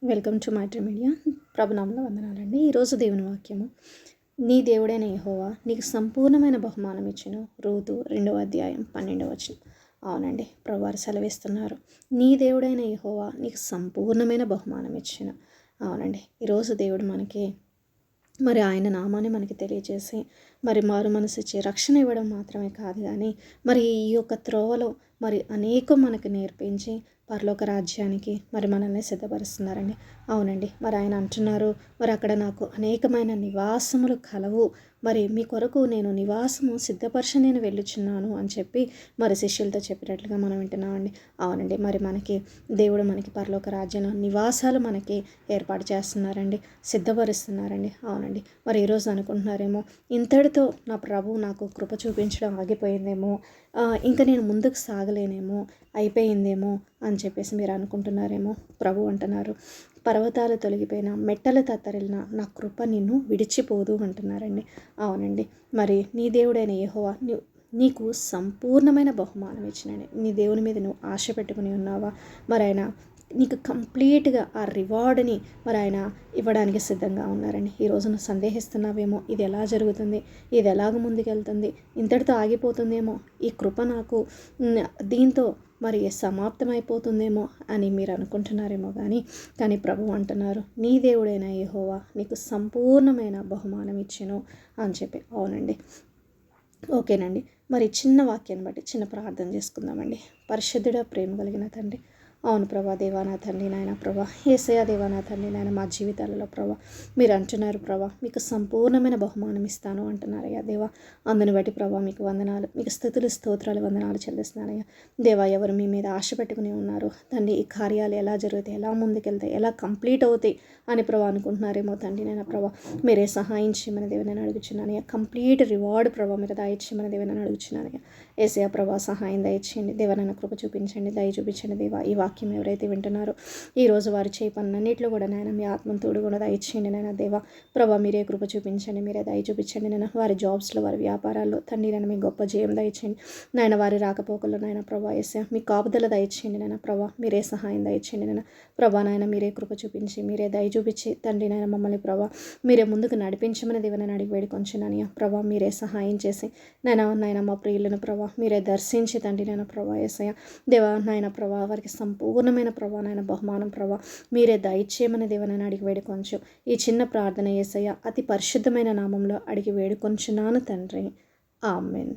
Welcome to Maitri media. ప్రభునామంలో వందనాలండి. ఈరోజు దేవుని వాక్యము, నీ దేవుడైన యెహోవా నీకు సంపూర్ణమైన బహుమానం ఇచ్చెను. రూతు 2వ అధ్యాయం 12వ వచనం. అవునండి, ప్రభువారు సెలవిస్తున్నారు, నీ దేవుడైన యెహోవా నీకు సంపూర్ణమైన బహుమానం ఇచ్చెను. అవునండి, ఈరోజు దేవుడు మనకి ఆయన నామాన్ని మనకి తెలియజేసి మారు మనసు ఇచ్చి రక్షణ ఇవ్వడం మాత్రమే కాదు, కానీ ఈ యొక్క త్రోవలో అనేకం మనకు నేర్పించి పరలోక రాజ్యానికి మనల్ని సిద్ధపరుస్తున్నారండి. అవునండి, ఆయన అంటున్నారు, అక్కడ నాకు అనేకమైన నివాసములు కలవు, మీ కొరకు నేను నివాసము సిద్ధపరచ నేను వెళ్ళుచున్నాను అని చెప్పి శిష్యులతో చెప్పినట్లుగా మనం వింటున్నామండి. అవునండి, మనకి దేవుడు మనకి పరలోక రాజ్యంలో నివాసాలు మనకి ఏర్పాటు చేస్తున్నారండి, సిద్ధపరుస్తున్నారండి. అవునండి, ఈరోజు అనుకుంటున్నారేమో, ఇంతటితో నా ప్రభు నాకు కృప చూపించడం ఆగిపోయిందేమో, ఇంకా నేను ముందుకు సాగలేనేమో, అయిపోయిందేమో అని చెప్పేసి మీరు అనుకుంటున్నారేమో. ప్రభు అంటున్నారు, పర్వతాలు తొలగిపోయిన, మెట్టలు తత్తరిల్లిన నా కృప నిన్ను విడిచిపోదు అంటున్నారండి. అవునండి, నీ దేవుడైన యెహోవా నీకు సంపూర్ణమైన బహుమానం ఇచ్చినండి. నీ దేవుని మీద నువ్వు ఆశ పెట్టుకుని ఉన్నావా? ఆయన నీకు కంప్లీట్గా ఆ రివార్డ్ని ఆయన ఇవ్వడానికి సిద్ధంగా ఉన్నారండి. ఈరోజు నువ్వు సందేహిస్తున్నావేమో, ఇది ఎలా జరుగుతుంది, ఇది ఎలాగ ముందుకెళ్తుంది, ఇంతటితో ఆగిపోతుందేమో, ఈ కృప నాకు దీంతో సమాప్తమైపోతుందేమో అని మీరు అనుకుంటున్నారేమో. కానీ ప్రభు అంటున్నారు, నీ దేవుడైన యెహోవా నీకు సంపూర్ణమైన బహుమానం ఇచ్చెను అని చెప్పి. అవునండి, ఓకేనండి. చిన్న వాక్యాన్ని బట్టి చిన్న ప్రార్థన చేసుకుందామండి. పరిశుద్ధుడ, ప్రేమ కలిగిన తండ్రి, అవును ప్రభా, దేవానా తండ్రి, నాయన ప్రభా, యేసయ్య దేవానా తండ్రి, నాయన మా జీవితాలలో ప్రభా మీరు అంటున్నారు ప్రభా, మీకు సంపూర్ణమైన బహుమానం ఇస్తాను అంటున్నారయ్యా దేవా. అందుని బట్టి ప్రభా మీకు వందనాలు, మీకు స్తుతులు స్తోత్రాలు వందనాలు చెల్లిస్తున్నారయ్యా దేవా. ఎవరు మీ మీద ఆశ పెట్టుకుని ఉన్నారు తండ్రి, ఈ కార్యాలు ఎలా జరుగుతాయి, ఎలా ముందుకెళ్తాయి, ఎలా కంప్లీట్ అవుతాయి అని ప్రభా అనుకుంటున్నారేమో తండ్రి, నాయన ప్రభా మీరే సహాయం చేయమని దేవనని అడుగుచున్నానయ్యా. కంప్లీట్ రివార్డ్ ప్రభా మీరు దయచేయమని దేవనని అడుగుచున్నానయ్యా. యేసయ్య ప్రభా సహాయం దయచేయండి దేవనన్న, కృప చూపించండి, దయ చూపించండి దేవా. ఈ వాక్యం ఎవరైతే వింటున్నారో ఈరోజు వారు చేయ పనులన్నింటిలో కూడా నాయన మీ ఆత్మను తోడు కూడా దయచేయండి నాయన దేవా. ప్రభా మీరే కృప చూపించండి, మీరే దయ చూపించండి నాయన. వారి జాబ్స్లో, వారి వ్యాపారాల్లో తండ్రి నాయన మీ గొప్ప జయం దయచేయండి నాయన. వారి రాకపోకల్లో నాయన ప్రభా యేసయ్య మీ కాపుదల దయచేయండి నాయన ప్రభా. మీరే సహాయం దయచేయండి నాయన ప్రభా. నాయన మీరే కృప చూపించి, మీరే దయ చూపించి తండ్రి నాయన మమ్మల్ని ప్రభా మీరే ముందుకు నడిపించమని దేవనని అడిగి వేడుకొంచున్నానయ్యా ప్రభా. మీరే సహాయం చేసి నాయన మా ప్రియులను ప్రభా మీరే దర్శించి తండ్రి నాయన ప్రభా యేసయ్య దేవా. నాయన ప్రభా వారికి సంపూర్ణమైన ప్రభా నాయన బహుమానం ప్రభా మీరే దయచేయమని దేవనని అడిగి వేడుకొంచు. ఈ చిన్న ప్రార్థన యేసయ్య అతి పరిశుద్ధమైన నామంలో అడిగి వేడుకొంచున్నాను తండ్రి. ఆమేన్.